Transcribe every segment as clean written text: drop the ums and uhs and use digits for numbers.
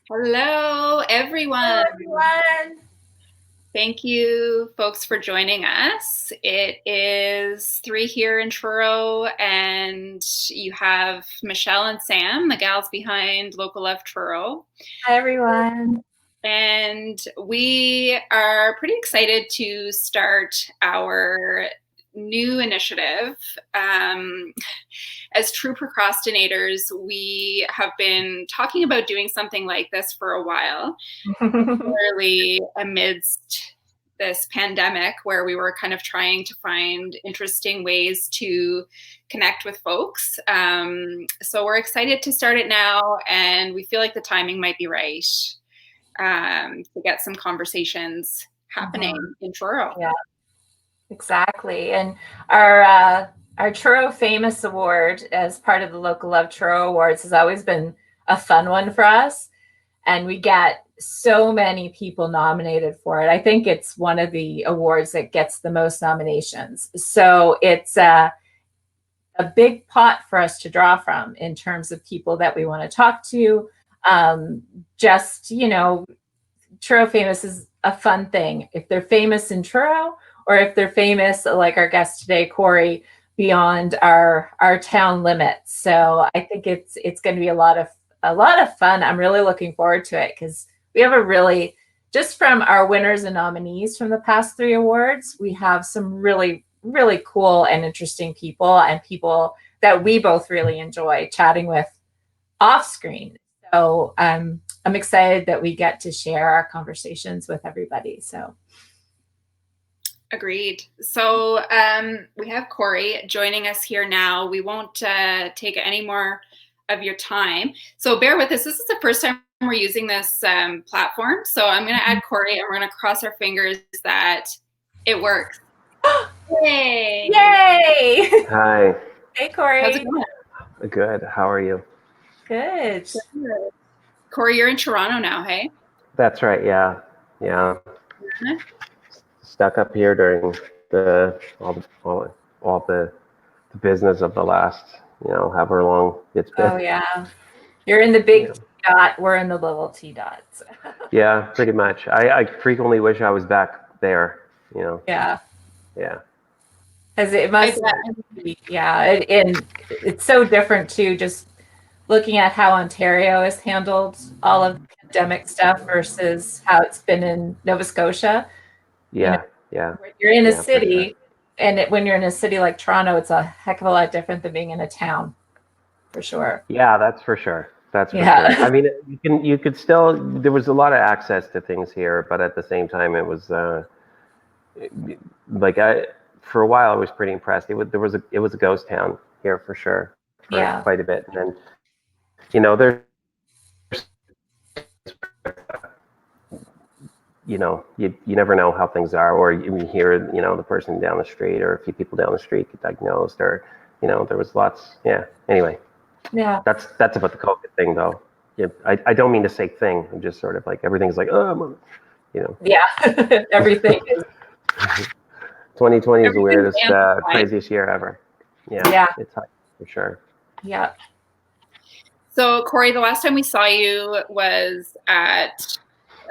Hello, Hello, everyone. everyone. Thank you, folks, for joining us. It is 3 here in Truro, and you have Michelle and Sam, the gals behind Local Love Truro. Hi, everyone. And we are pretty excited to start our new initiative. As true procrastinators, we have been talking about doing something like this for a while, particularly amidst this pandemic where we were kind of trying to find interesting ways to connect with folks. So we're excited to start it now, and we feel like the timing might be right to get some conversations happening in Truro. Yeah, exactly. And our Truro Famous Award as part of the Local Love Truro Awards has always been a fun one for us. And we get so many people nominated for it. I think it's one of the awards that gets the most nominations. So it's a big pot for us to draw from in terms of people that we want to talk to. Um, just, Truro Famous is a fun thing. If they're famous in Truro, or if they're famous, like our guest today, Cory, beyond our town limits. So I think it's going to be a lot of fun. I'm really looking forward to it because we have a really, just from our winners and nominees from the past three awards, we have some really cool and interesting people, and people that we both really enjoy chatting with off screen. So I'm excited that we get to share our conversations with everybody. So Agreed. So we have Cory joining us here now. We won't take any more of your time. So bear with us. This is the first time we're using this platform. So I'm going to add Cory, and we're going to cross our fingers that it works. Yay! yay! Hi. Hey, How's it Cory. going? Good. How are you? Good. Good. Cory, you're in Toronto now, hey? That's right. Yeah. Yeah. Stuck up here during all the business of the last, however long it's been. Oh yeah, you're in the big Yeah. T dot. We're in the little T dots. Yeah. Pretty much. I frequently wish I was back there. You know. Yeah, Yeah. because it I must bet. be. Yeah, and it's so different too. Just looking at how Ontario has handled all of the pandemic stuff versus how it's been in Nova Scotia. You know, Yeah. Yeah. when you're in a Yeah. For sure. city, and when you're in a city like Toronto, it's a heck of a lot different than being in a town, for sure. Yeah. That's for sure. That's for sure. Yeah. I mean, you could still. There was a lot of access to things here, but at the same time, it was. Like for a while I was pretty impressed. It was a ghost town here for sure for Yeah. quite a bit. And then there's you never know how things are, or you hear the person down the street or a few people down the street get diagnosed, or there was lots. Yeah. Anyway, Yeah. that's about the COVID thing though. Yeah, I don't mean to say thing. I'm just sort of like everything's like you know. Yeah. Everything is. 2020 is the Everything's weirdest, amplified. craziest year ever. Yeah, Yeah. it's hot for sure. Yeah. So, Cory, the last time we saw you was at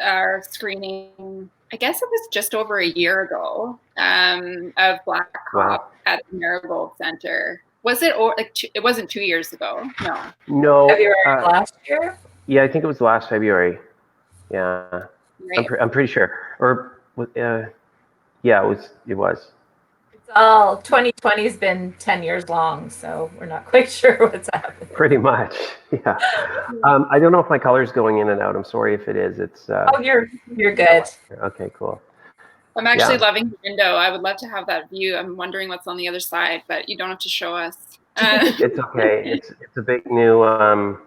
our screening, I guess it was just over a year ago, of Black Wow. Cop at the Marigold Center. Was it, or like, it wasn't 2 years ago? No. No, February of last year. yeah, I think it was last February. Yeah, Right. I'm pretty sure. Or yeah, it was. It's all 2020 has been 10 years long, so we're not quite sure what's happening. Pretty much. Yeah. I don't know if my color's going in and out. I'm sorry if it is. It's Oh, you're good. okay, cool. I'm actually Yeah, loving the window. I would love to have that view. I'm wondering what's on the other side, but you don't have to show us. it's okay. It's a big new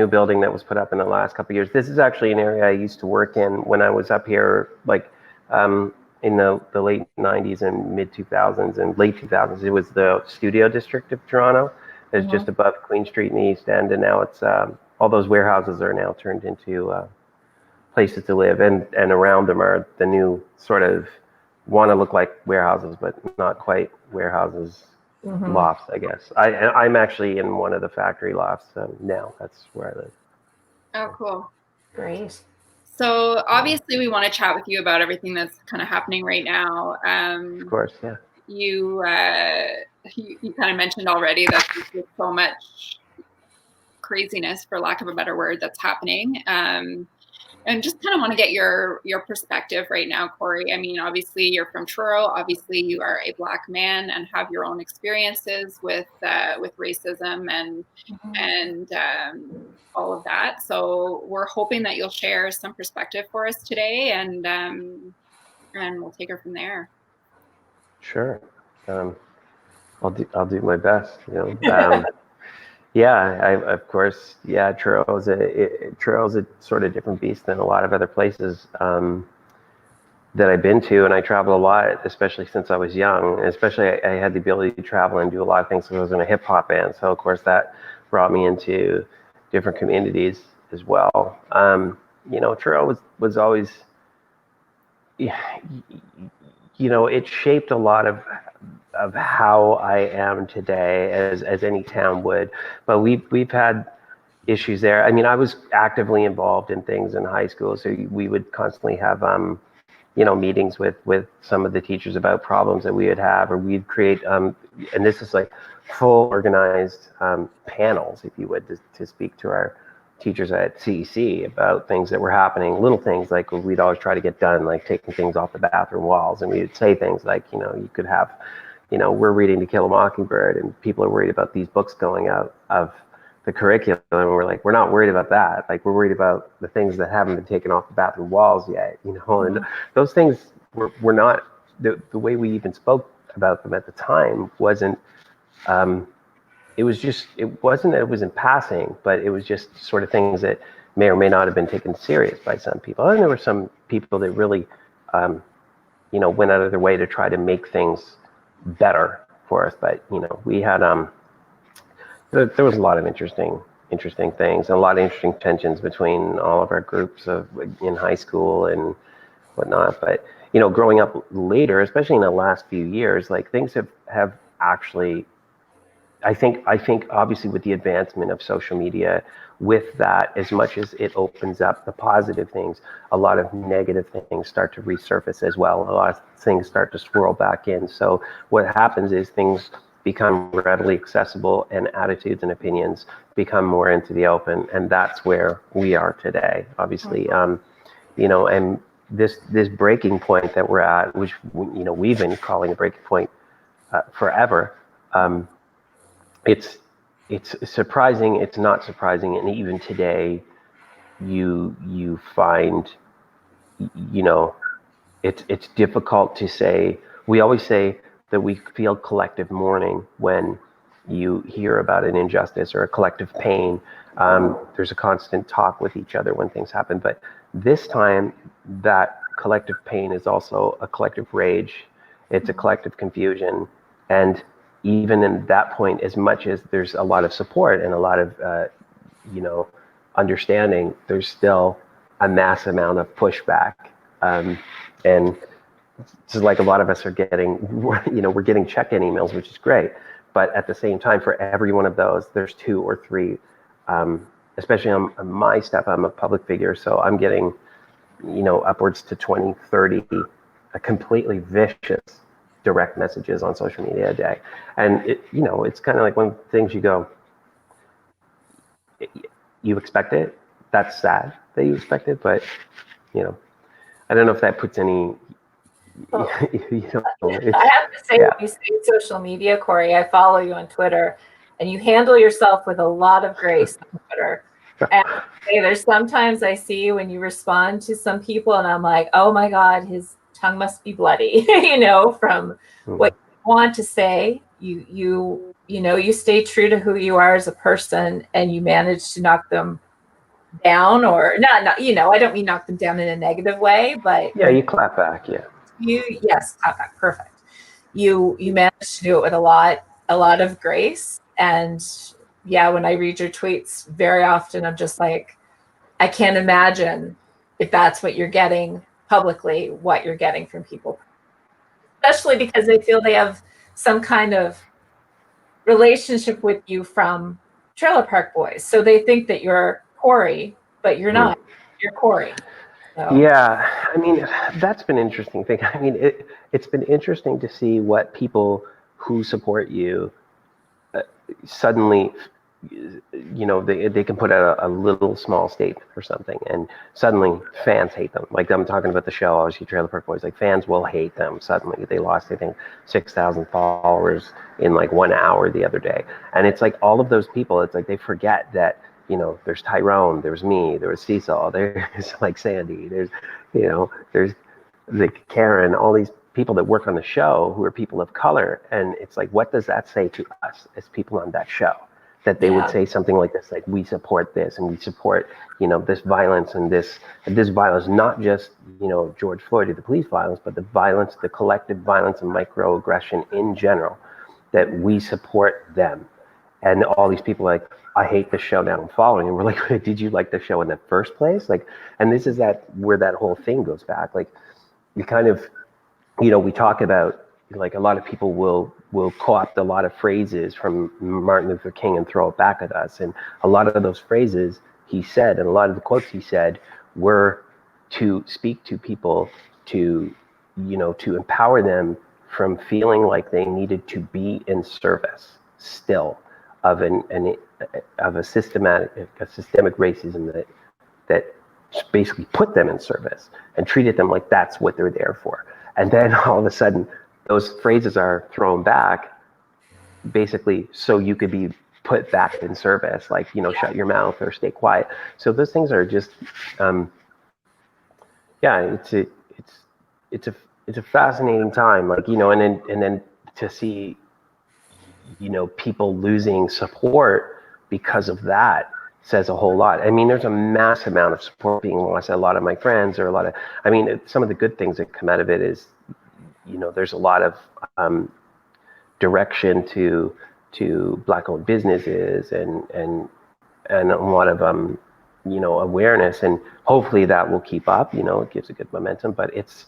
building that was put up in the last couple of years. This is actually an area I used to work in when I was up here, like in the late 90s and mid 2000s and late 2000s. It was the studio district of Toronto. It's Mhm. just above Queen Street in the East End, and now it's all those warehouses are now turned into places to live, and around them are the new sort of want to look like warehouses, but not quite warehouses. Mhm. Lofts, I guess. I'm actually in one of the factory lofts now. That's where I live. Oh, cool. Great. So obviously we want to chat with you about everything that's kind of happening right now. Of course, yeah. You kind of mentioned already that there's so much craziness, for lack of a better word, that's happening. And just kind of want to get your perspective right now, Cory. I mean, obviously you're from Truro. Obviously you are a Black man and have your own experiences with racism and all of that. So we're hoping that you'll share some perspective for us today, and we'll take her from there. Sure. I'll do my best. Yeah, of course. Yeah, Truro's a sort of different beast than a lot of other places that I've been to, and I travel a lot, especially since I was young. And especially, I had the ability to travel and do a lot of things because I was in a hip hop band. So of course, that brought me into different communities as well. Truro was always, it shaped a lot of how I am today, as any town would. But we've had issues there. I mean, I was actively involved in things in high school, so we would constantly have meetings with some of the teachers about problems that we would have, or we'd create and this is like full organized panels, if you would, to speak to our teachers at CEC about things that were happening, little things like we'd always try to get done, like taking things off the bathroom walls, and we'd say things like, you could have, we're reading To Kill a Mockingbird and people are worried about these books going out of the curriculum, and we're like, we're not worried about that. Like, we're worried about the things that haven't been taken off the bathroom walls yet, and those things were not, the way we even spoke about them at the time wasn't, it wasn't that it was in passing, but it was just sort of things that may or may not have been taken serious by some people. And there were some people that really, went out of their way to try to make things better for us. But, we had, there was a lot of interesting things and a lot of interesting tensions between all of our groups in high school and whatnot. But, growing up later, especially in the last few years, like things have actually, I think obviously with the advancement of social media, with that, as much as it opens up the positive things, a lot of negative things start to resurface as well. A lot of things start to swirl back in. So what happens is things become readily accessible and attitudes and opinions become more into the open. And that's where we are today, obviously. And this breaking point that we're at, which, we've been calling a breaking point forever, it's surprising, it's not surprising, and even today you find, it's difficult to say. We always say that we feel collective mourning when you hear about an injustice or a collective pain. There's a constant talk with each other when things happen, but this time that collective pain is also a collective rage. It's a collective confusion, and even in that point, as much as there's a lot of support and a lot of, understanding, there's still a mass amount of pushback. And it's like a lot of us are getting, we're getting check-in emails, which is great. But at the same time, for every one of those, there's 2 or 3, especially on my stuff, I'm a public figure. So I'm getting, upwards to 20, 30, completely vicious direct messages on social media a day. And it's kind of like one of the things you go, you expect it. That's sad that you expect it, but I don't know if that puts any. Well, I have to say, when you say social media, Cory, I follow you on Twitter, and you handle yourself with a lot of grace on Twitter. And there's sometimes I see when you respond to some people, and I'm like, oh my God, his tongue must be bloody, from what you want to say. You stay true to who you are as a person, and you manage to knock them down, or not, I don't mean knock them down in a negative way, but you clap back. Yes, clap back, perfect. You manage to do it with a lot of grace. And when I read your tweets, very often I'm just like, I can't imagine if that's what you're getting publicly, what you're getting from people, especially because they feel they have some kind of relationship with you from Trailer Park Boys. So they think that you're Cory, but you're not. You're Cory. So. Yeah, I mean, that's been an interesting thing. I mean, it's been interesting to see what people who support you suddenly, they can put out a little small statement or something, and suddenly fans hate them. Like I'm talking about the show, obviously Trailer Park Boys, like fans will hate them suddenly. They lost, I think, 6,000 followers in like 1 hour the other day. And it's like all of those people, it's like they forget that, there's Tyrone, there's me, there was Cecil, there's like Sandy, there's like Karen, all these people that work on the show who are people of color. And it's like, what does that say to us as people on that show? That they would say something like this, like, we support this and we support, this violence and this violence, not just, George Floyd or the police violence, but the violence, the collective violence and microaggression in general, that we support them. And all these people are like, I hate the show now, I'm following. And we're like, did you like the show in the first place? Like, and this is where that whole thing goes back. Like, you kind of, we talk about, like, a lot of people will co-opt a lot of phrases from Martin Luther King and throw it back at us. And a lot of those phrases he said, and a lot of the quotes he said, were to speak to people, to empower them from feeling like they needed to be in service still of a systemic racism that basically put them in service and treated them like that's what they're there for. And then all of a sudden, those phrases are thrown back, basically, so you could be put back in service, like, shut your mouth or stay quiet. So those things are just, it's a fascinating time, like, and then to see, people losing support because of that says a whole lot. I mean, there's a mass amount of support being lost. A lot of my friends, or some of the good things that come out of it is, there's a lot of direction to Black-owned businesses and a lot of awareness, and hopefully that will keep up. It gives a good momentum, but it's,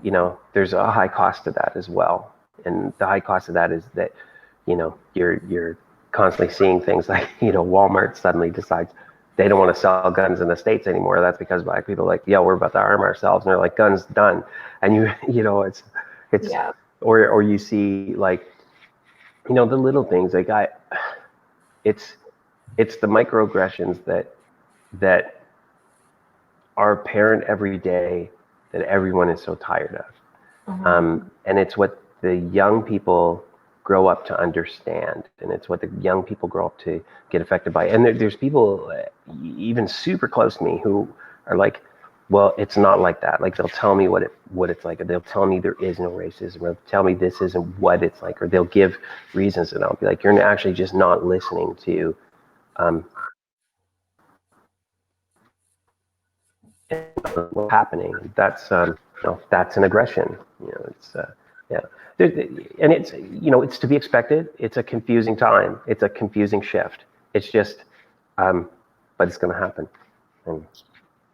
there's a high cost to that as well. And the high cost of that is that, you're constantly seeing things like, Walmart suddenly decides they don't want to sell guns in the States anymore. That's because Black people are like, yeah, we're about to arm ourselves. And they're like, guns done. And it's yeah. Or you see, like, the little things, like it's the microaggressions that are apparent every day that everyone is so tired of. Mm-hmm. And it's what the young people grow up to understand, and it's what the young people grow up to get affected by. And there's people even super close to me who are like, well, it's not like that. Like, they'll tell me what it's like, or they'll tell me there is no racism, or they'll tell me this isn't what it's like, or they'll give reasons, and I'll be like, you're actually just not listening to what's happening. That's that's an aggression. It's yeah. And it's it's to be expected. It's a confusing time. It's a confusing shift. It's just, but it's going to happen.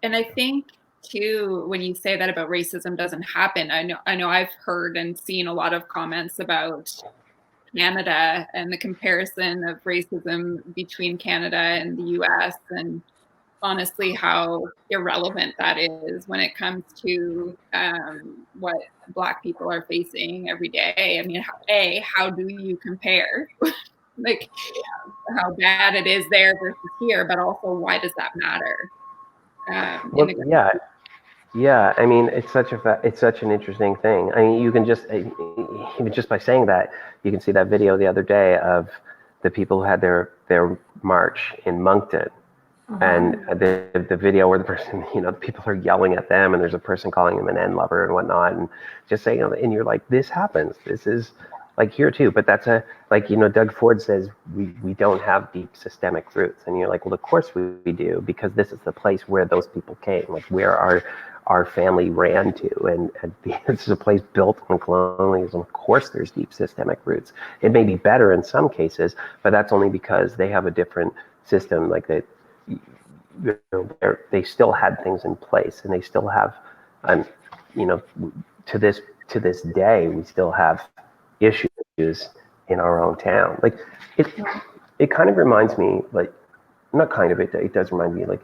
And I think too, when you say that about racism doesn't happen, I know I've heard and seen a lot of comments about Canada and the comparison of racism between Canada and the US, and honestly how irrelevant that is when it comes to what Black people are facing every day. I mean, how do you compare? Like, how bad it is there versus here, but also, why does that matter? Well, yeah. I mean, it's such an interesting thing. I mean, you can just, even just by saying that, you can see that video the other day of the people who had their march in Moncton. Uh-huh. And the video where the person, the people are yelling at them, and there's a person calling them an end lover and whatnot, and just saying, and you're like, this happens. This is like here too. But that's Doug Ford says we don't have deep systemic roots, and you're like, well, of course we do, because this is the place where those people came, like where our family ran to, and this is a place built on colonialism. Of course, there's deep systemic roots. It may be better in some cases, but that's only because they have a different system, like that. They still had things in place, and they still have, to this day, we still have issues in our own town. Like, it kind of reminds me, like, not kind of, it does remind me, like,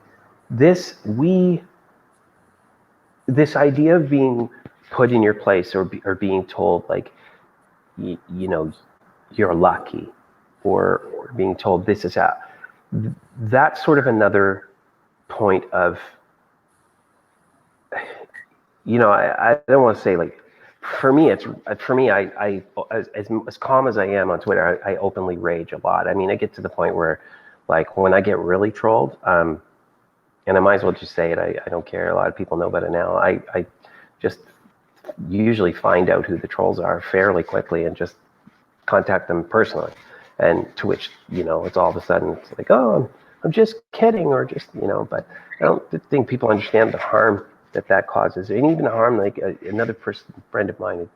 this idea of being put in your place or being told like, you know, you're lucky, or being told this is how, that's sort of another point of, you know, I don't want to say like, for me, I as calm as I am on Twitter, I openly rage a lot. I mean, I get to the point where, like, when I get really trolled, and I might as well just say it, I don't care. A lot of people know about it now. I just usually find out who the trolls are fairly quickly and just contact them personally. And to which, you know, it's all of a sudden, it's like, oh, I'm just kidding, or just, you know, but I don't think people understand the harm that causes. And even the harm, like another friend of mine had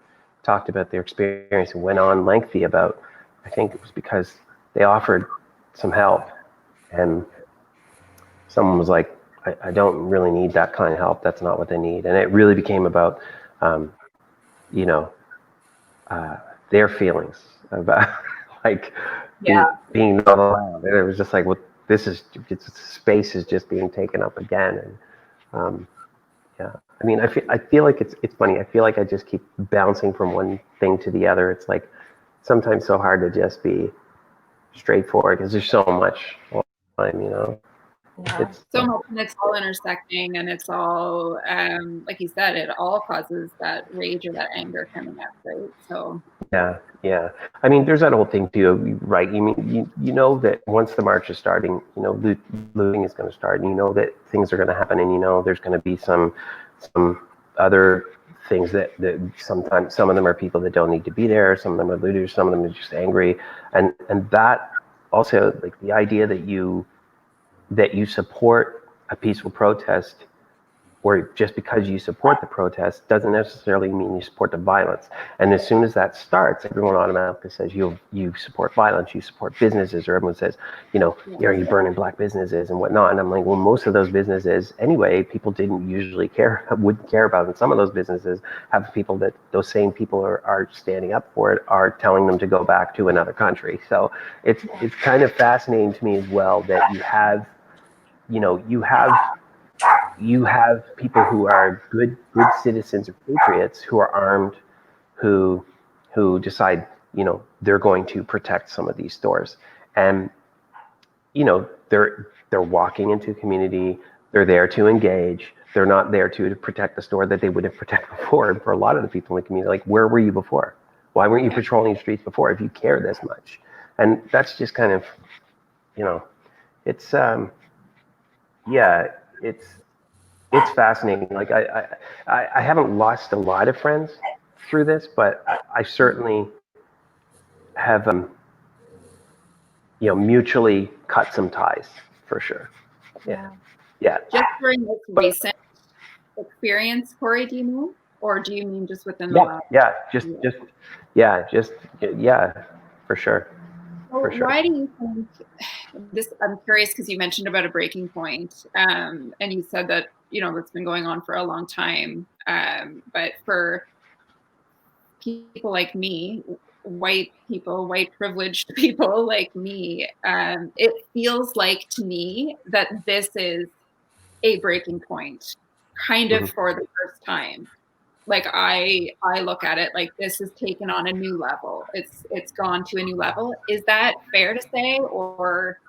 talked about their experience and went on lengthy about, I think it was because they offered some help and someone was like, I don't really need that kind of help. That's not what they need. And it really became about, you know, their feelings about like being not allowed. And it was just like, well, space is just being taken up again. And yeah, I mean, I feel like it's funny. I feel like I just keep bouncing from one thing to the other. It's like sometimes so hard to just be straightforward because there's so much all the time, you know. Yeah. It's so much, and it's all intersecting, and it's all, like you said, it all causes that rage or that anger coming up, right? So yeah. I mean, there's that whole thing too, right? You mean you know that once the march is starting, you know, looting is going to start, and you know that things are going to happen, and you know there's going to be some other things that sometimes some of them are people that don't need to be there, some of them are looters, some of them are just angry, and that also, like, the idea that you support a peaceful protest, or just because you support the protest doesn't necessarily mean you support the violence. And as soon as that starts, everyone automatically says you support violence, you support businesses, or everyone says, you know, are you burning black businesses and whatnot? And I'm like, well, most of those businesses anyway, people wouldn't care about. And some of those businesses have people that those same people are standing up for it, are telling them to go back to another country. So it's kind of fascinating to me as well that you have people who are good citizens or patriots who are armed, who decide, you know, they're going to protect some of these stores. And, you know, they're walking into a community, they're there to engage, they're not there to protect the store that they would have protected before. And for a lot of the people in the community, like, where were you before? Why weren't you patrolling the streets before if you care this much? And that's just kind of, you know, it's it's fascinating. Like, I haven't lost a lot of friends through this, but I certainly have, you know, mutually cut some ties for sure. Yeah. Just during this recent experience, Cory, do you know, or do you mean just within the last? Yeah, for sure. Why do you think this? I'm curious because you mentioned about a breaking point, and you said that, you know, that's been going on for a long time. But for people like me, white privileged people like me, it feels like to me that this is a breaking point, kind of for the first time. Like, I look at it like this has taken on a new level. It's gone to a new level. Is that fair to say? Or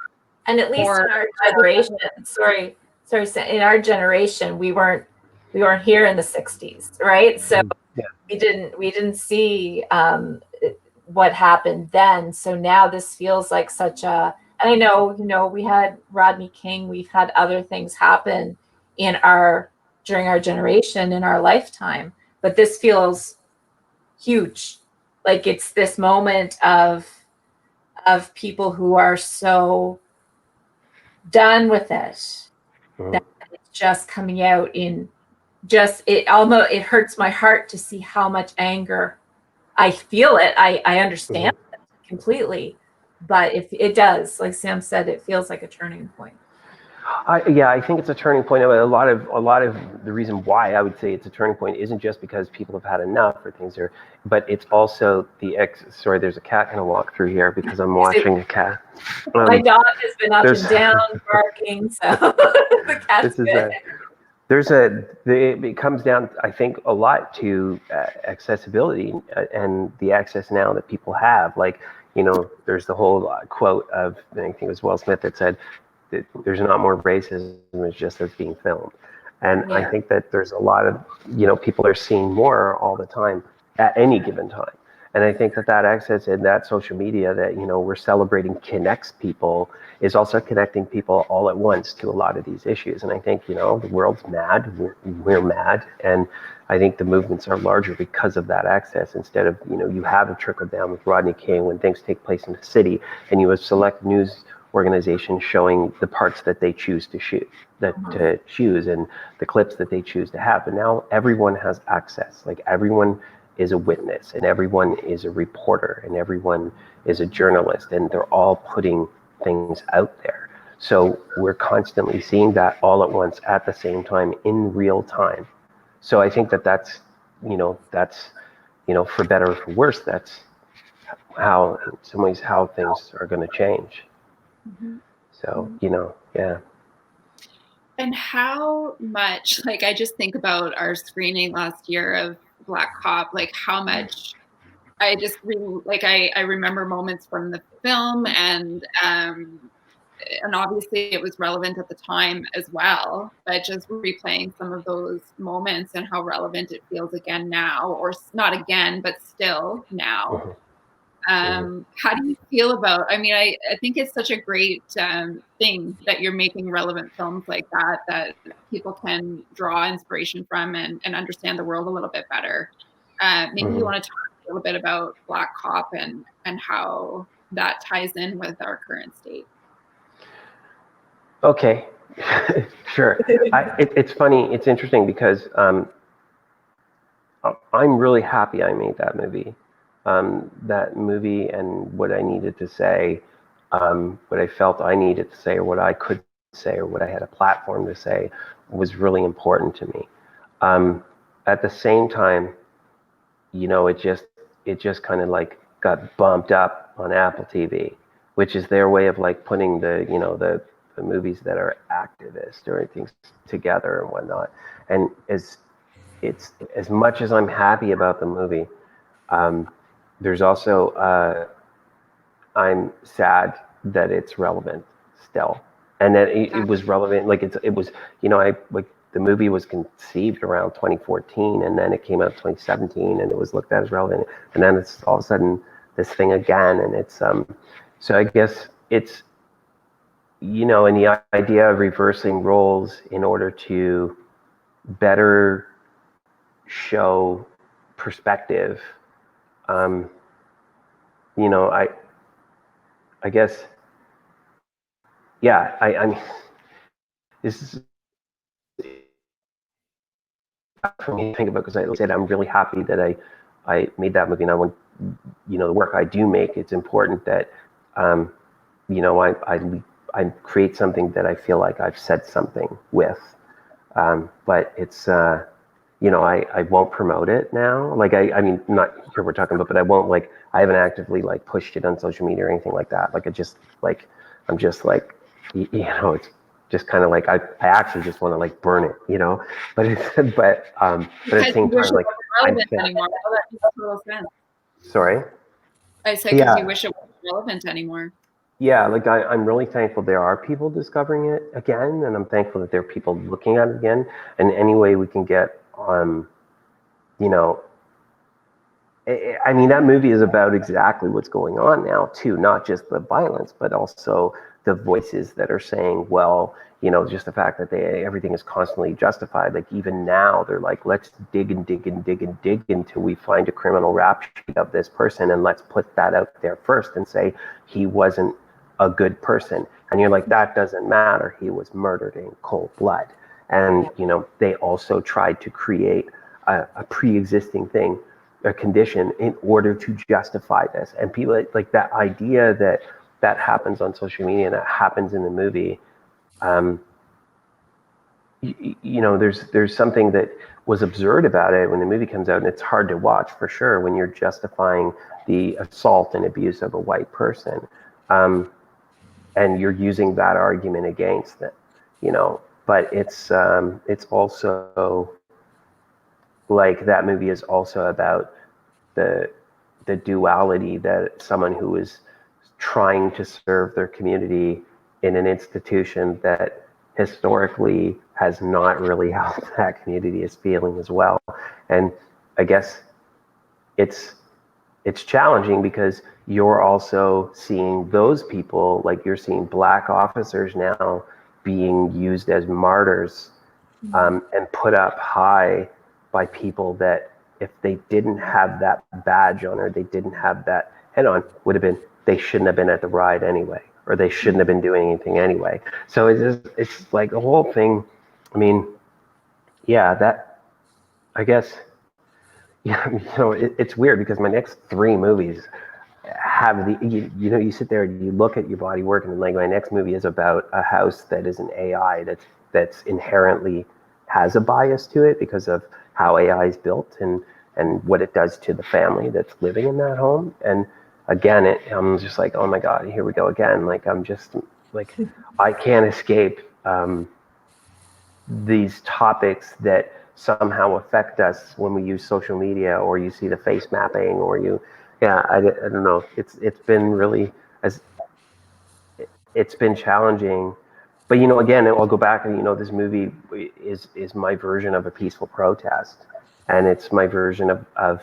and at least in our generation, sorry, in our generation, we weren't here in the 60s, right? So we didn't see what happened then. So now this feels like such a, and I know, you know, we had Rodney King, we've had other things happen during our generation, in our lifetime, but this feels huge. Like, it's this moment of people who are so done with it that it's just coming out in it hurts my heart to see how much anger. I feel it. I understand it completely, but if it does, like Sam said, it feels like a turning point. I think it's a turning point. A lot of the reason why I would say it's a turning point isn't just because people have had enough or things are, but it's also sorry, there's a cat gonna walk through here because I'm watching a cat. My dog has been up and down barking, so the cat's good. it comes down, I think, a lot to accessibility and the access now that people have. Like, there's the whole quote of, I think it was Will Smith that said that there's not more racism, it's just as being filmed. And I think that there's a lot of, people are seeing more all the time at any given time. And I think that access and that social media that, we're celebrating connects people is also connecting people all at once to a lot of these issues. And I think, the world's mad, we're mad. And I think the movements are larger because of that access. Instead of, you have a trickle down with Rodney King when things take place in the city, and you have select news organizations showing the parts that they choose to shoot, to choose, and the clips that they choose to have. But now everyone has access. Like, everyone is a witness, and everyone is a reporter, and everyone is a journalist, and they're all putting things out there. So we're constantly seeing that all at once at the same time in real time. So I think that's for better or for worse, that's how, in some ways, how things are going to change. So, yeah. And how much, like, I just think about our screening last year of Black Cop, like how much I just I remember moments from the film, and obviously it was relevant at the time as well, but just replaying some of those moments and how relevant it feels again now, or not again, but still now. How do you feel about, I think it's such a great thing that you're making relevant films like that people can draw inspiration from and understand the world a little bit better. Maybe you want to talk a little bit about Black Cop and how that ties in with our current state. Okay, sure. It's funny, it's interesting because I'm really happy I made that movie. And what I needed to say, what I felt I needed to say, or what I could say, or what I had a platform to say, was really important to me. At the same time, it just kind of like got bumped up on Apple TV, which is their way of like putting the movies that are activist or things together and whatnot. And it's as much as I'm happy about the movie, there's also I'm sad that it's relevant still, and that it was relevant. Like it was, the movie was conceived around 2014, and then it came out 2017, and it was looked at as relevant, and then it's all of a sudden this thing again, and it's so I guess it's, and the idea of reversing roles in order to better show perspective. I guess, yeah, I mean, this is for me to think about, because I said I'm really happy that I made that movie, and I want, the work I do make, it's important that, I create something that I feel like I've said something with, but it's, I won't promote it now. Like, I mean, not here we're talking about, but I won't, like, I haven't actively like pushed it on social media or anything like that. Like, I'm just like, it's just kind of like, I actually just want to like burn it, but it's, but at the same time, like, relevant anymore. Oh, that makes total sense. Sorry? I said, because you wish it wasn't relevant anymore. Yeah, like I'm really thankful there are people discovering it again, and I'm thankful that there are people looking at it again. And any way we can get, I mean, that movie is about exactly what's going on now too, not just the violence, but also the voices that are saying, well, just the fact that everything is constantly justified. Like, even now they're like, let's dig and dig and dig and dig until we find a criminal rap sheet of this person, and let's put that out there first and say he wasn't a good person. And you're like, that doesn't matter. He was murdered in cold blood. And, they also tried to create a pre-existing thing, a condition, in order to justify this. And people, like, that idea that happens on social media and that happens in the movie, there's something that was absurd about it when the movie comes out, and it's hard to watch for sure when you're justifying the assault and abuse of a white person, and you're using that argument against it, but it's also like that movie is also about the duality that someone who is trying to serve their community in an institution that historically has not really helped that community is feeling as well. And I guess it's challenging because you're also seeing those people, like you're seeing Black officers now being used as martyrs, and put up high by people that if they didn't have that badge on, or they didn't have that head on, would have been, they shouldn't have been at the ride anyway, or they shouldn't have been doing anything anyway. So it's like the whole thing. I mean, yeah, that, I guess, yeah, it's weird because my next three movies have you sit there and you look at your body working, and like my next movie is about a house that is an AI that's inherently has a bias to it because of how AI is built and what it does to the family that's living in that home. And again, I'm just like, oh my God, here we go again. Like I'm just like, I can't escape these topics that somehow affect us when we use social media, or you see the face mapping, or I don't know. It's been really, as it's been challenging, but again, I'll go back and this movie is my version of a peaceful protest, and it's my version of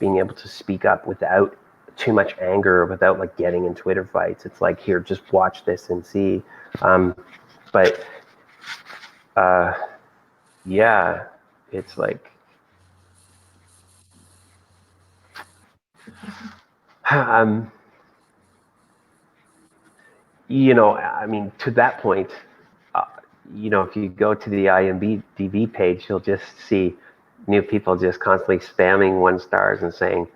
being able to speak up without too much anger, without like getting in Twitter fights. It's like, here, just watch this and see. But yeah, it's like, um, I mean, to that point, uh, if you go to the IMDb page, you'll just see new people just constantly spamming 1 stars and saying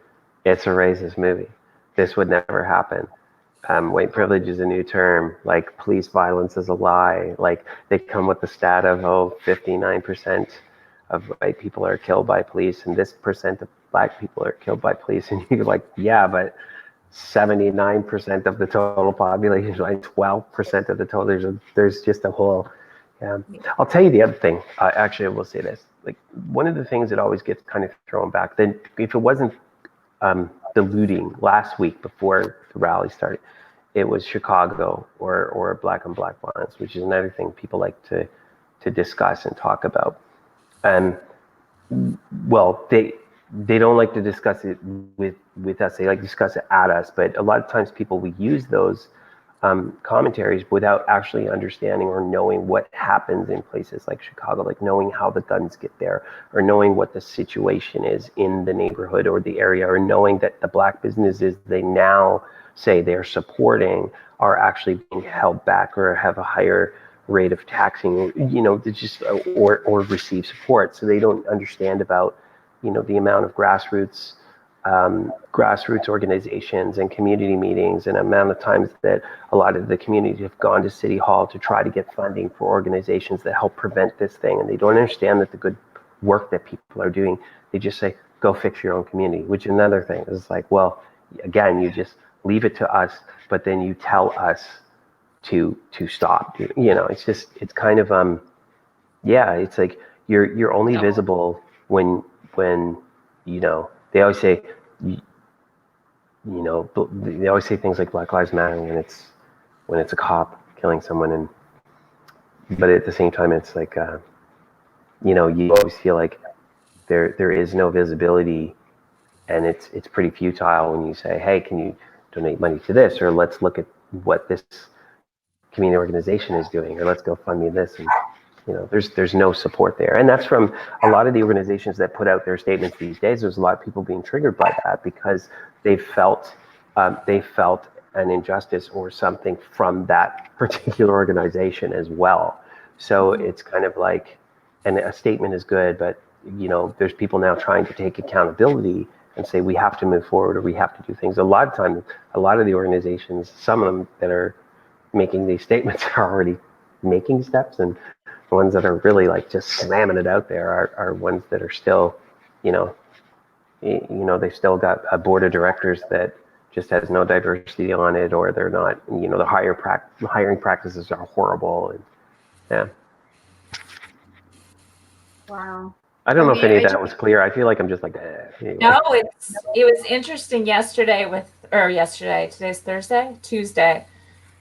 it's a racist movie. This would never happen. White privilege is a new term. Like, police violence is a lie. Like, they come with the stat of 59% of white people are killed by police, and this percent of Black people are killed by police. And you're like, yeah, but 79% of the total population, like 12% of the total. There's just a whole. Yeah. I'll tell you the other thing. Actually, I will say this. Like, one of the things that always gets kind of thrown back, then if it wasn't the looting last week before the rally started, it was Chicago or Black on Black violence, which is another thing people like to discuss and talk about. And well, they don't like to discuss it with us. They like to discuss it at us. But a lot of times people will use those commentaries without actually understanding or knowing what happens in places like Chicago, like knowing how the guns get there, or knowing what the situation is in the neighborhood or the area, or knowing that the Black businesses they now say they're supporting are actually being held back or have a higher rate of taxing, just or receive support. So they don't understand about the amount of grassroots organizations and community meetings, and amount of times that a lot of the communities have gone to City Hall to try to get funding for organizations that help prevent this thing, and they don't understand that the good work that people are doing. They just say, go fix your own community, which is another thing. It's like, well, again, you just leave it to us, but then you tell us to stop. It's kind of it's like you're only visible when they always say they always say things like Black Lives Matter when it's a cop killing someone, but at the same time it's like you always feel like there is no visibility, and it's pretty futile when you say, hey, can you donate money to this, or let's look at what this community organization is doing, or let's go fund me this. And there's no support there. And that's from a lot of the organizations that put out their statements these days. There's a lot of people being triggered by that because they felt an injustice or something from that particular organization as well. So it's kind of like, and a statement is good, but there's people now trying to take accountability and say we have to move forward, or we have to do things. A lot of times, a lot of the organizations, some of them that are making these statements are already making steps, and the ones that are really like just slamming it out there are ones that are still, they've still got a board of directors that just has no diversity on it, or they're not, the hiring practices are horrible, and yeah. Wow. I don't know if any of that was clear. I feel like I'm just like, anyway. No, it was interesting today's Thursday, Tuesday,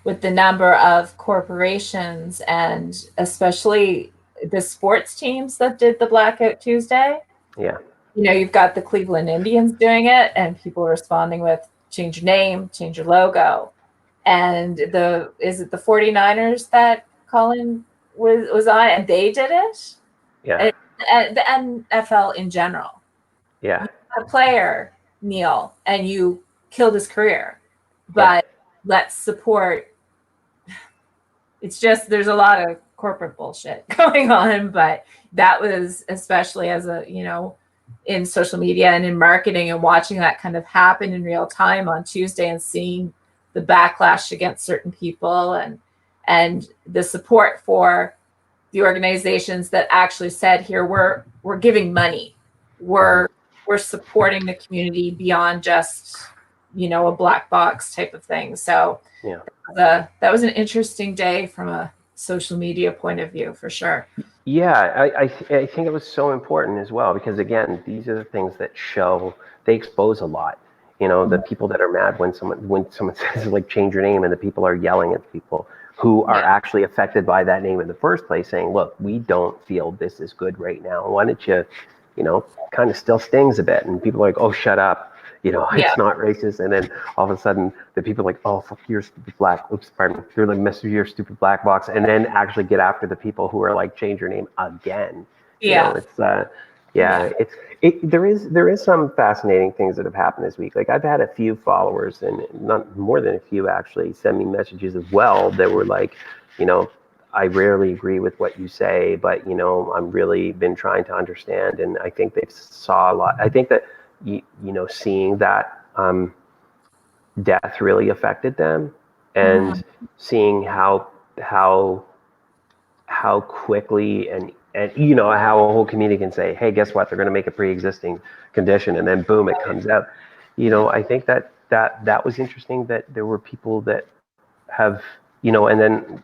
with the number of corporations and especially the sports teams that did the Blackout Tuesday. Yeah. You've got the Cleveland Indians doing it and people responding with change your name, change your logo. And is it the 49ers that Colin was on and they did it? Yeah. And the NFL in general. Yeah. A player, Neil, and you killed his career. But let's support. It's just there's a lot of corporate bullshit going on, but that was especially as in social media and in marketing and watching that kind of happen in real time on Tuesday and seeing the backlash against certain people and the support for the organizations that actually said here we're giving money, we're supporting the community beyond just a black box type of thing. So that was an interesting day from a social media point of view for sure. Yeah, I think it was so important as well because again, these are the things that they expose a lot. The people that are mad when someone says like change your name and the people are yelling at people who are actually affected by that name in the first place, saying, look, we don't feel this is good right now. Why don't you, kind of still stings a bit. And people are like, oh, shut up. It's not racist. And then all of a sudden the people are like, oh, fuck your stupid black, oops, pardon me. They're like, mess with your stupid black box. And then actually get after the people who are like, change your name again. There is some fascinating things that have happened this week. Like I've had a few followers and not more than a few actually send me messages as well that were like, I rarely agree with what you say, but I'm really been trying to understand. And I think they saw a lot. I think that, seeing that death really affected them and seeing how quickly and how a whole community can say, hey, guess what? They're going to make a pre-existing condition and then boom, it comes out. I think that was interesting that there were people that have, and then,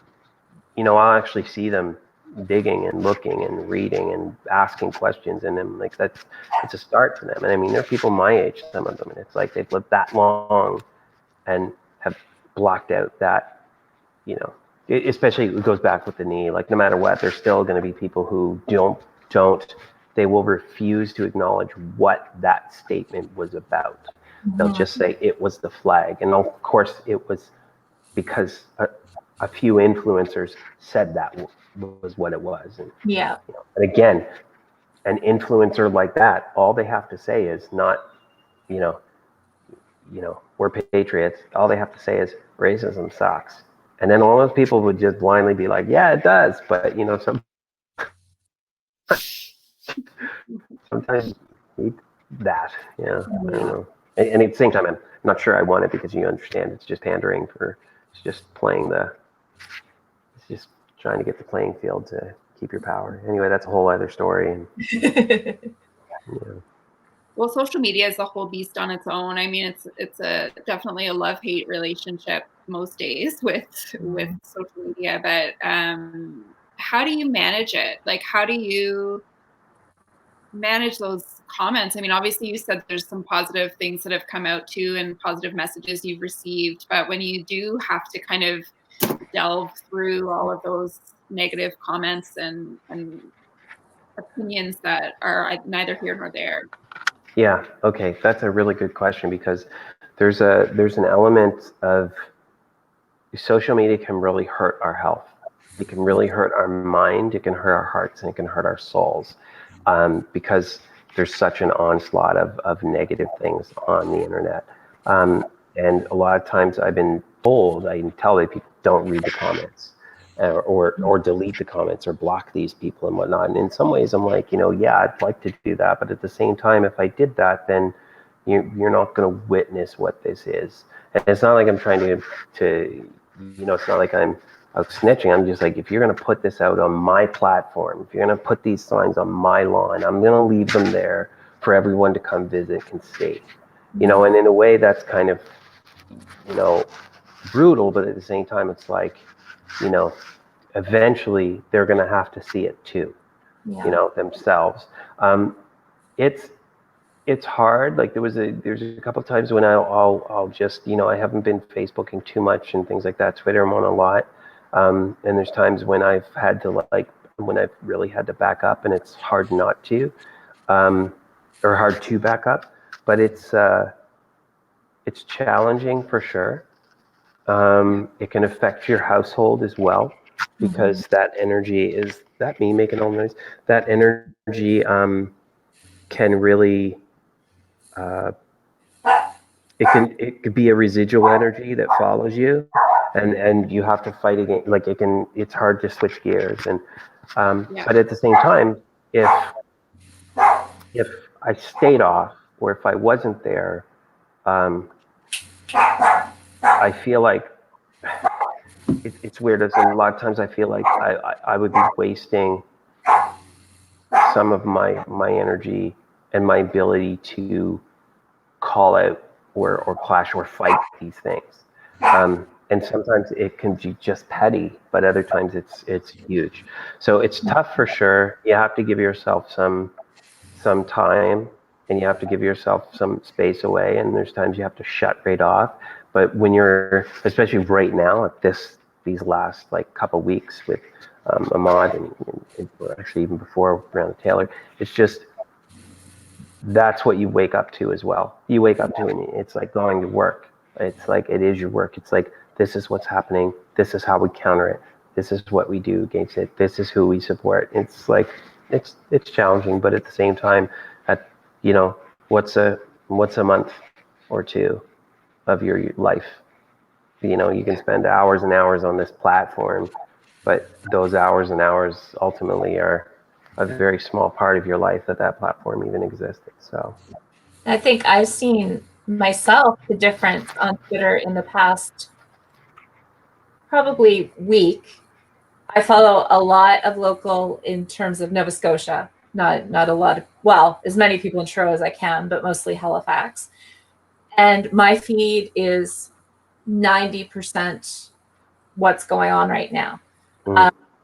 I'll actually see them digging and looking and reading and asking questions and then like it's a start to them. And I mean, there are people my age, some of them, and it's like they've lived that long and have blocked out that, especially it goes back with the knee, like no matter what, there's still going to be people who they will refuse to acknowledge what that statement was about. They'll just say it was the flag. And of course it was because a few influencers said that was what it was. And, and again, an influencer like that, all they have to say is not, we're patriots. All they have to say is racism sucks. And then all those people would just blindly be like, yeah, it does. But, sometimes you need that. I don't know. And at the same time, I'm not sure I want it because you understand it's just pandering it's just trying to get the playing field to keep your power. Anyway, that's a whole other story. Well, social media is a whole beast on its own. I mean, it's definitely a love-hate relationship most days with social media. But how do you manage it? Like, how do you manage those comments? I mean, obviously you said there's some positive things that have come out too and positive messages you've received. But when you do have to kind of delve through all of those negative comments and opinions that are neither here nor there. Yeah. Okay. That's a really good question because there's an element of social media can really hurt our health. It can really hurt our mind. It can hurt our hearts and it can hurt our souls because there's such an onslaught of negative things on the internet. And a lot of times I've been told, I can tell that people don't read the comments or delete the comments or block these people and whatnot. And in some ways I'm like, I'd like to do that. But at the same time, if I did that, then you're not going to witness what this is. And it's not like I'm trying to it's not like I'm out snitching. I'm just like, if you're going to put this out on my platform, if you're going to put these signs on my lawn, I'm going to leave them there for everyone to come visit and see. And in a way that's kind of, brutal, but at the same time, it's like, eventually they're going to have to see it too. themselves. It's hard. Like there's a couple of times when I'll just, I haven't been Facebooking too much and things like that. Twitter I'm on a lot. And there's times when I've had to when I've really had to back up, and it's hard not to, or hard to back up, but it's challenging for sure. It can affect your household as well, because that energy is that me making all the noise. That energy can really it could be a residual energy that follows you, and you have to fight against. Like it's hard to switch gears, and but at the same time, if I stayed off, or if I wasn't there, I feel like it's weird. As a lot of times, I feel like I would be wasting some of my energy and my ability to call out or clash or fight these things. And sometimes it can be just petty, but other times it's huge. So it's tough for sure. You have to give yourself some time, and you have to give yourself some space away. And there's times you have to shut right off. But when you're, especially right now at these last couple weeks with Ahmad and actually even before Brown Taylor, it's just, that's what you wake up to as well. You wake up to, and it's like going to work. It's like, it is your work. It's like, this is what's happening. This is how we counter it. This is what we do against it. This is who we support. It's like, it's challenging, but at the same time, what's a month or two of your life? You can spend hours and hours on this platform, but those hours and hours ultimately are a very small part of your life that platform even existed. So I think I've seen myself the difference on Twitter in the past probably week. I follow a lot of local in terms of Nova Scotia, not a lot of, well, as many people in Truro as I can, but mostly Halifax. And my feed is 90% what's going on right now.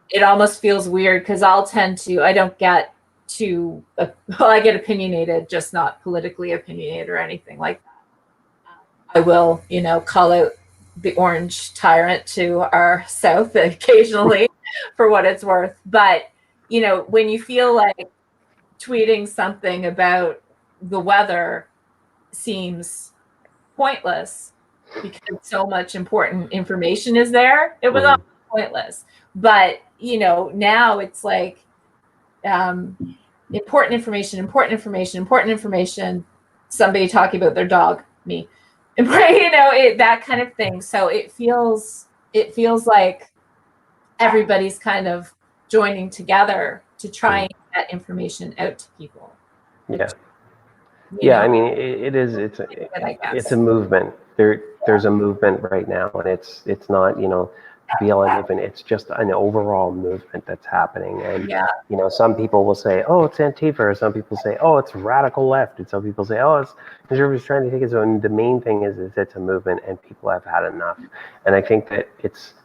It almost feels weird because I don't get too, I get opinionated, just not politically opinionated or anything like that. I will, call out the orange tyrant to our south occasionally for what it's worth. But, when you feel like tweeting something about the weather seems pointless because so much important information is there, it was all pointless. But, now it's like important information, somebody talking about their dog, me. That kind of thing. So it feels like everybody's kind of joining together to try and get information out to people. I mean, it's a movement. There's a movement right now, and it's not BLM movement. It's just an overall movement that's happening. And some people will say, oh, it's Antifa, or some people say, oh, it's radical left, and some people say, oh, it's conservatives trying to take it. So, and the main thing is it's a movement, and people have had enough. And I think that it's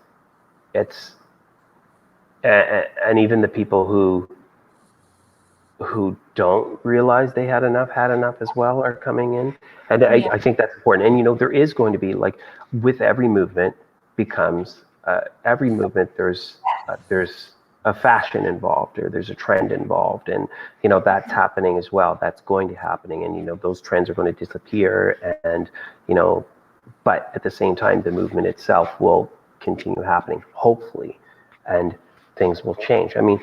and even the people who don't realize they had enough as well are coming in. And I think that's important. And there is going to be, with every movement becomes there's a fashion involved, or there's a trend involved, and that's happening as well. That's going to happening, and those trends are going to disappear, and but at the same time the movement itself will continue happening, hopefully, and things will change. I mean,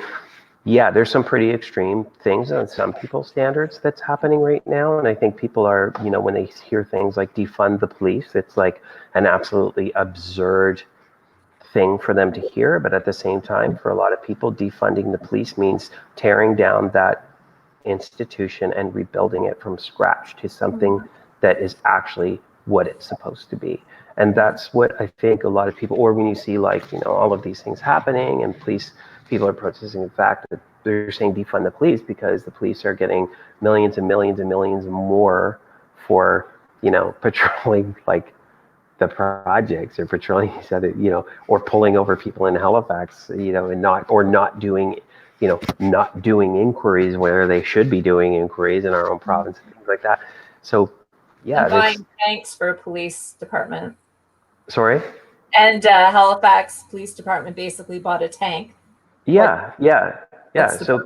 there's some pretty extreme things on some people's standards that's happening right now. And I think people are, when they hear things like defund the police, it's like an absolutely absurd thing for them to hear. But at the same time, for a lot of people, defunding the police means tearing down that institution and rebuilding it from scratch to something that is actually what it's supposed to be. And that's what I think a lot of people, or when you see all of these things happening and people are protesting the fact that they're saying defund the police because the police are getting millions and millions and millions more for, patrolling the projects, or patrolling or pulling over people in Halifax, and not doing not doing inquiries where they should be doing inquiries in our own province and things like that. So, yeah. And buying tanks for police department. Sorry? And Halifax Police Department basically bought a tank. Yeah. So,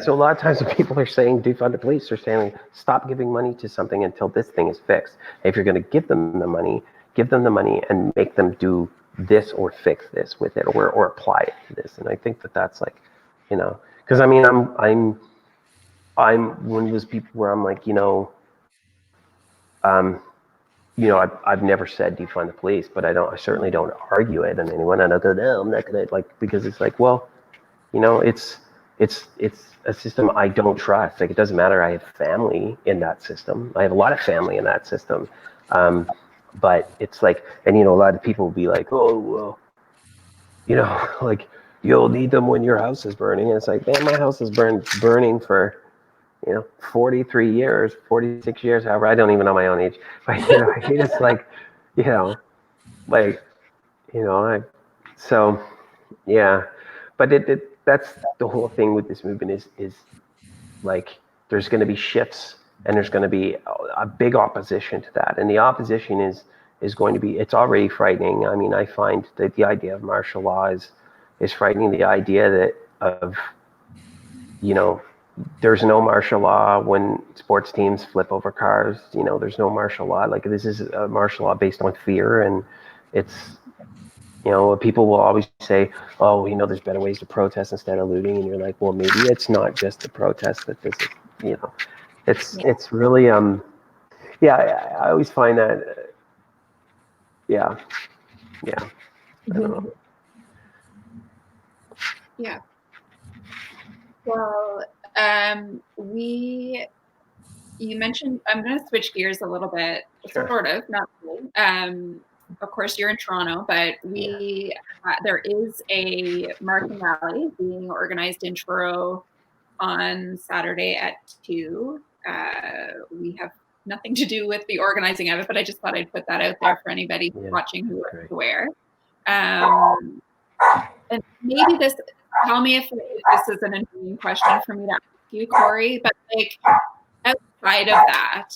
so a lot of times when people are saying defund the police, they're saying stop giving money to something until this thing is fixed. If you're going to give them the money and make them do this or fix this with it or apply it to this. And I think that's like, because I mean, I'm one of those people where I'm like, I've never said defund the police, but I certainly don't argue it on anyone. And I go, no, I'm not gonna, because it's like, well, it's a system I don't trust. Like, it doesn't matter. I have family in that system. I have a lot of family in that system. But it's like, and a lot of people will be like, oh, well, like, you'll need them when your house is burning. And it's like, man, my house is burning for 43 years, 46 years, however. I don't even know my own age. But, it's like, so, yeah. But that's the whole thing with this movement is like, there's going to be shifts and there's going to be a big opposition to that. And the opposition is going to be, it's already frightening. I mean, I find that the idea of martial law is frightening. The idea that there's no martial law when sports teams flip over cars. There's no martial law. Like, this is a martial law based on fear, and it's, people will always say, oh, there's better ways to protest instead of looting, and you're like, well, maybe it's not just the protest that this is, it's really, I always find that, I don't know. Yeah. Well, you mentioned, I'm going to switch gears a little bit, Sure. Sort of, not really. Of course, you're in Toronto, but there is a marching rally being organized in Truro on Saturday at 2. We have nothing to do with the organizing of it, but I just thought I'd put that out there for anybody watching who is aware. And maybe tell me if this is an annoying question for me to ask you, Cory, but like, outside of that,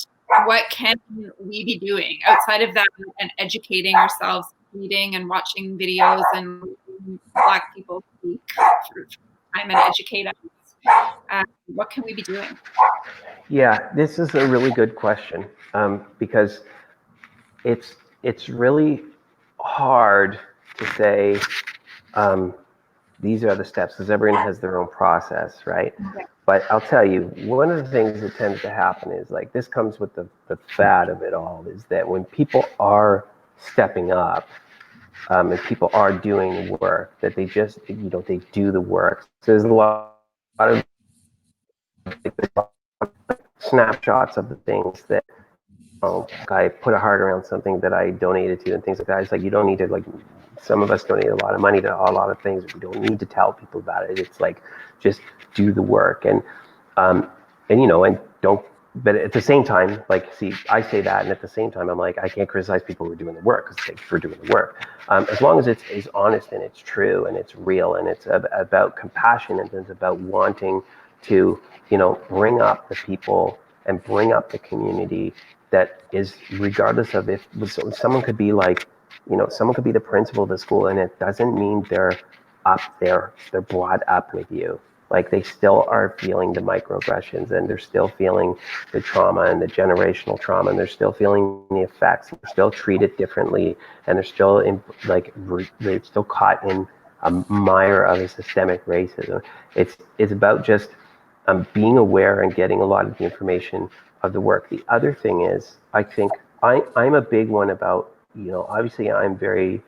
what can we be doing outside of that and educating ourselves, reading and watching videos and Black people speak through time and educate us? What can we be doing? Yeah, this is a really good question, because it's really hard to say these are the steps, because everyone has their own process, right? Okay. But I'll tell you, one of the things that tends to happen is, like, this comes with the fad of it all, is that when people are stepping up and people are doing work, that they just, they do the work. So there's a lot of snapshots of the things that I put a heart around something that I donated to and things like that. It's like, you don't need to, like, some of us donate a lot of money to a lot of things. We don't need to tell people about it. It's like, just do the work. And don't, but at the same time, like, see, I say that, and at the same time, I'm like, I can't criticize people who are doing the work, because thank you for doing the work. As long as it's honest and it's true and it's real and it's about compassion and it's about wanting to, bring up the people and bring up the community that is, regardless of if someone could be like, someone could be the principal of the school, and it doesn't mean they're brought up with you. Like, they still are feeling the microaggressions, and they're still feeling the trauma and the generational trauma, and they're still feeling the effects. They're still treated differently, and they're still they're still caught in a mire of a systemic racism. It's about just being aware and getting a lot of the information of the work. The other thing is, I think I'm a big one about, obviously I'm very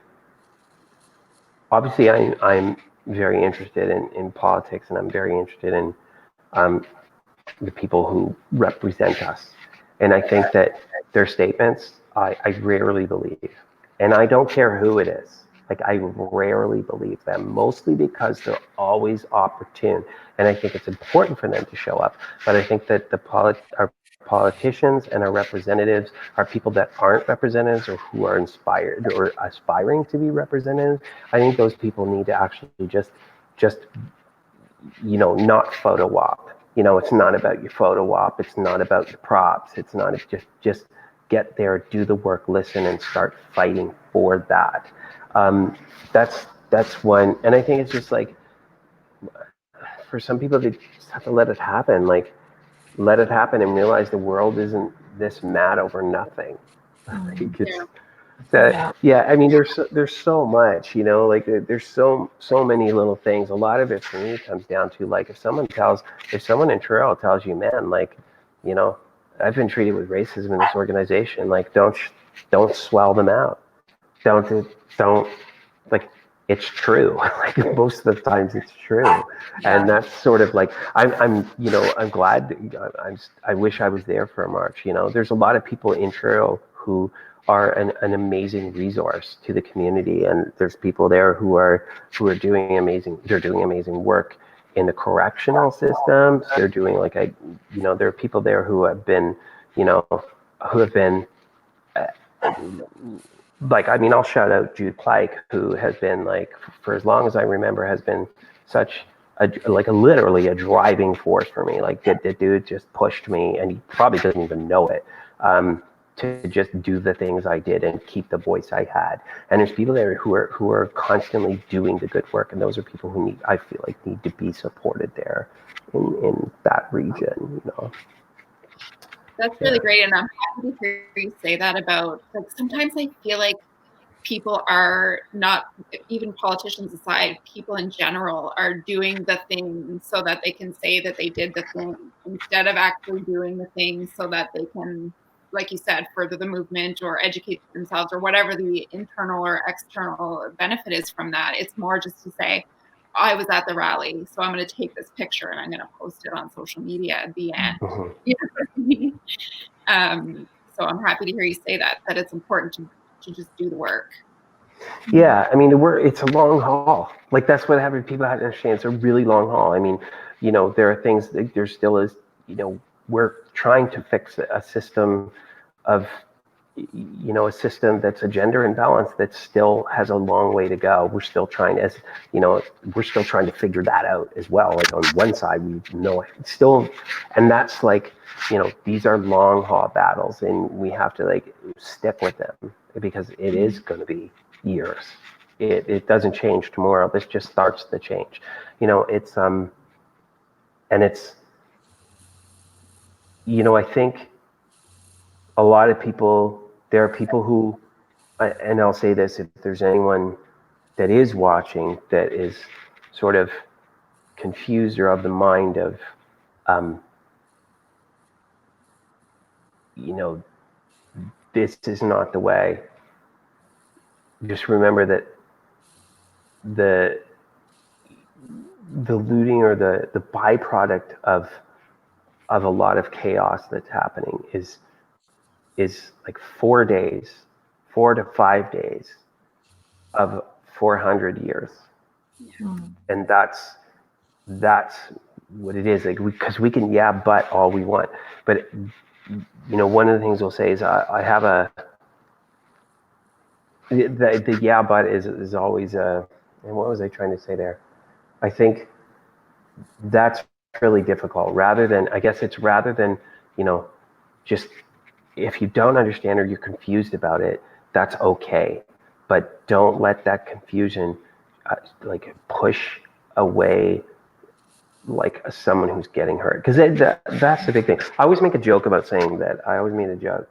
interested in politics, and I'm very interested in the people who represent us. And I think that their statements, I rarely believe. And I don't care who it is. Like, I rarely believe them, mostly because they're always opportune. And I think it's important for them to show up. But I think that our politicians and our representatives are people that aren't representatives, or who are inspired or aspiring to be representatives. I think those people need to actually just not photo op. It's not about your photo op. It's not about your props. It's not just get there, do the work, listen, and start fighting for that. That's one. And I think it's just like, for some people, they just have to let it happen. Like, let it happen and realize the world isn't this mad over nothing. Like, it's that, yeah. I mean, there's so much, like there's so many little things. A lot of it for me comes down to, like, if someone in Truro tells you, man, like, I've been treated with racism in this organization, like, don't swell them out. Don't like, it's true. Like, most of the times it's true. And that's sort of like, I'm glad I wish I was there for a march. There's a lot of people in Truro who are an amazing resource to the community, and there's people there who are doing amazing work in the correctional systems. They're doing, like, there are people there who have been like, I mean, I'll shout out Jude Pike, who has been, like, for as long as I remember, has been such literally a driving force for me. Like, the dude just pushed me, and he probably doesn't even know it, to just do the things I did and keep the voice I had. And there's people there who are constantly doing the good work, and those are people who I feel like need to be supported there in that region. That's really great, and I'm happy to hear you say that about, like, sometimes I feel like people are not, even politicians aside, people in general are doing the thing so that they can say that they did the thing, instead of actually doing the thing so that they can, like you said, further the movement or educate themselves or whatever the internal or external benefit is from that. It's more just to say, I was at the rally, so I'm going to take this picture and I'm going to post it on social media at the end. Mm-hmm. You know what I mean? So I'm happy to hear you say that it's important to just do the work. Yeah, I mean, it's a long haul. Like, that's what people have to understand. It's a really long haul. I mean, there are things, there still is, we're trying to fix a system of, a system that's a gender imbalance that still has a long way to go. We're still trying to figure that out as well. Like, on one side, we know still, and that's like, these are long haul battles, and we have to, like, stick with them, because it is going to be years. It doesn't change tomorrow. This just starts the change. It's and it's, I think a lot of people, there are people who, and I'll say this, if there's anyone that is watching that is sort of confused or of the mind of, this is not the way, just remember that the looting, or the byproduct of a lot of chaos that's happening is like 4 to 5 days of 400 years. And that's what it is. Like, because we can but all we want, but one of the things we'll say is, I have the but is always and what was I trying to say there? I think that's really difficult. Rather than just, if you don't understand or you're confused about it, that's okay. But don't let that confusion like push away, like, someone who's getting hurt. Because that's the big thing. I always make a joke about saying that. I always made a joke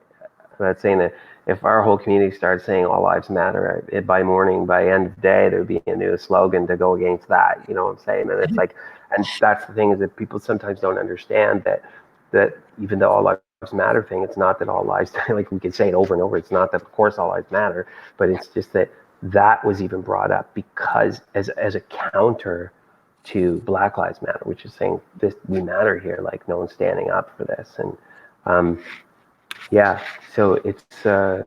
about saying that if our whole community started saying all lives matter, by end of day, there would be a new slogan to go against that. You know what I'm saying? And it's like, and that's the thing, is that people sometimes don't understand that even though all lives matter thing, it's not that all lives, like, we can say it over and over, it's not that of course all lives matter, but it's just that was even brought up because as a counter to Black Lives Matter, which is saying this, we matter here, like, no one's standing up for this. And so it's I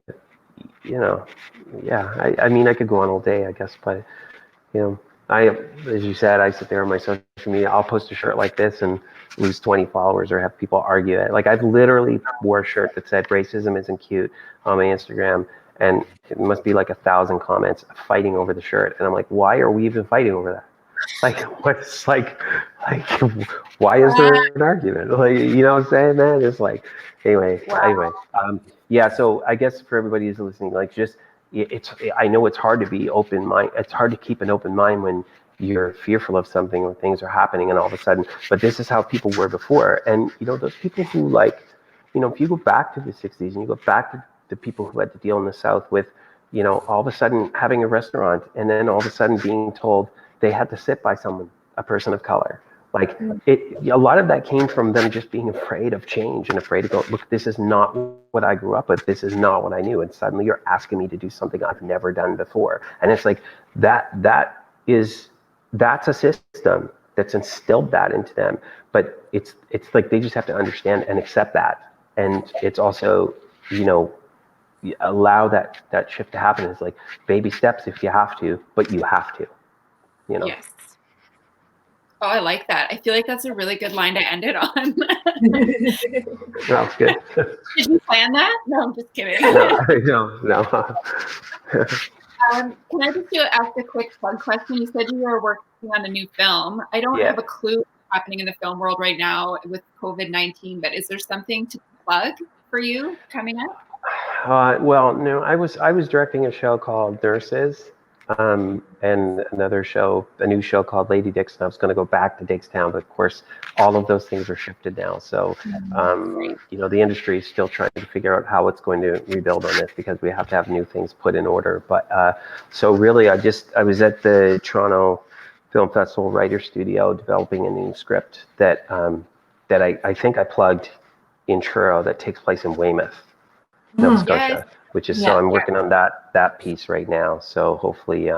mean, I could go on all day, I guess, but as you said, I sit there on my social media, I'll post a shirt like this and lose 20 followers or have people argue it. Like, I've literally wore a shirt that said racism isn't cute on my Instagram, and it must be like 1,000 comments fighting over the shirt. And I'm like, why are we even fighting over that? like what's why is there an argument? Like, you know what I'm saying, man? It's like, anyway. Yeah. So I guess for everybody who's listening, like, just I know it's hard to be open mind. It's hard to keep an open mind when you're fearful of something or things are happening, and all of a sudden. But this is how people were before, and those people who if you go back to the '60s and you go back to the people who had to deal in the South with, all of a sudden having a restaurant and then all of a sudden being told they had to sit by someone, a person of color. Like a lot of that came from them just being afraid of change and afraid to go, look, this is not what I grew up with. This is not what I knew. And suddenly you're asking me to do something I've never done before. And it's like that's a system that's instilled that into them. But it's like they just have to understand and accept that. And it's also, allow that shift to happen. It's like baby steps if you have to, but you have to, Yes. Oh, I like that. I feel like that's a really good line to end it on. That's good. Did you plan that? No, I'm just kidding. No. Can I just ask a quick plug question? You said you were working on a new film. I don't have a clue what's happening in the film world right now with COVID-19, but is there something to plug for you coming up? Well, no, I was directing a show called Nurses, and a new show called Lady Dixon. I was going to go back to Dickstown, but of course, all of those things are shifted now. So, the industry is still trying to figure out how it's going to rebuild on this because we have to have new things put in order. But so really, I was at the Toronto Film Festival Writer's Studio developing a new script that I think I plugged in Truro that takes place in Weymouth, Nova Scotia, which is so I'm working on that piece right now. So hopefully,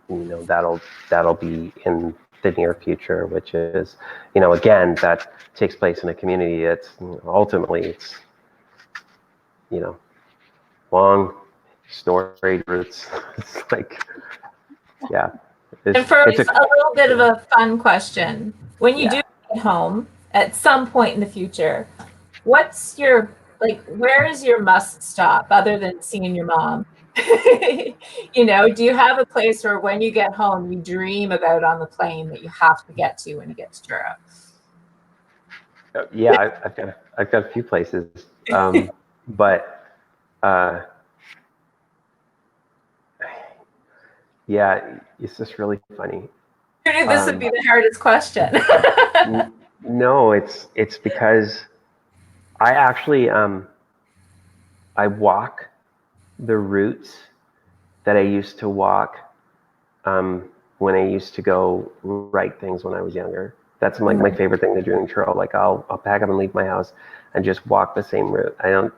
that'll be in the near future, which is, again, that takes place in a community that's ultimately it's, long, storied roots. It's like, yeah. And first, a little bit of a fun question. When you do get home at some point in the future, what's your where is your must stop other than seeing your mom? Do you have a place where when you get home you dream about on the plane that you have to get to when you get to Truro? Yeah, I've got a few places, but yeah, it's just really funny. This would be the hardest question. No, it's because I actually I walk the routes that I used to walk when I used to go write things when I was younger. That's like my favorite thing to do in Truro. Like I'll pack up and leave my house and just walk the same route. And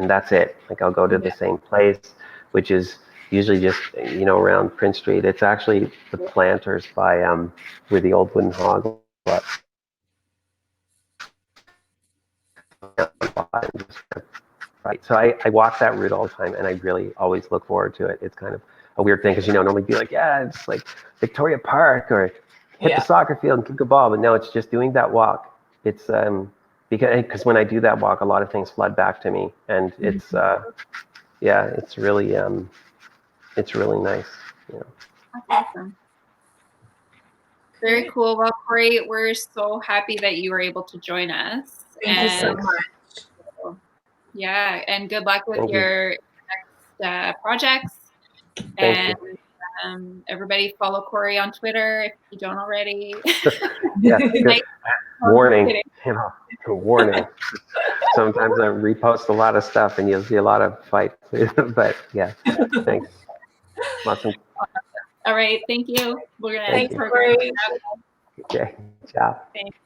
that's it. Like I'll go to the same place, which is usually just around Prince Street. It's actually the Planters by where the old wooden hog was. Right. So I walk that route all the time, and I really always look forward to it. It's kind of a weird thing because normally be like, yeah, it's like Victoria Park or hit the soccer field and kick a ball, but no, it's just doing that walk. It's because when I do that walk, a lot of things flood back to me, and it's it's really nice. That's awesome. Very cool. Well, Cory, we're so happy that you were able to join us. Thank you so much. Yeah, and good luck with your next projects. And everybody follow Cory on Twitter if you don't already. Warning, warning. Sometimes I repost a lot of stuff and you'll see a lot of fights. But yeah, thanks. Awesome. All right, thank you. We're gonna end the program. Okay, ciao. Thanks.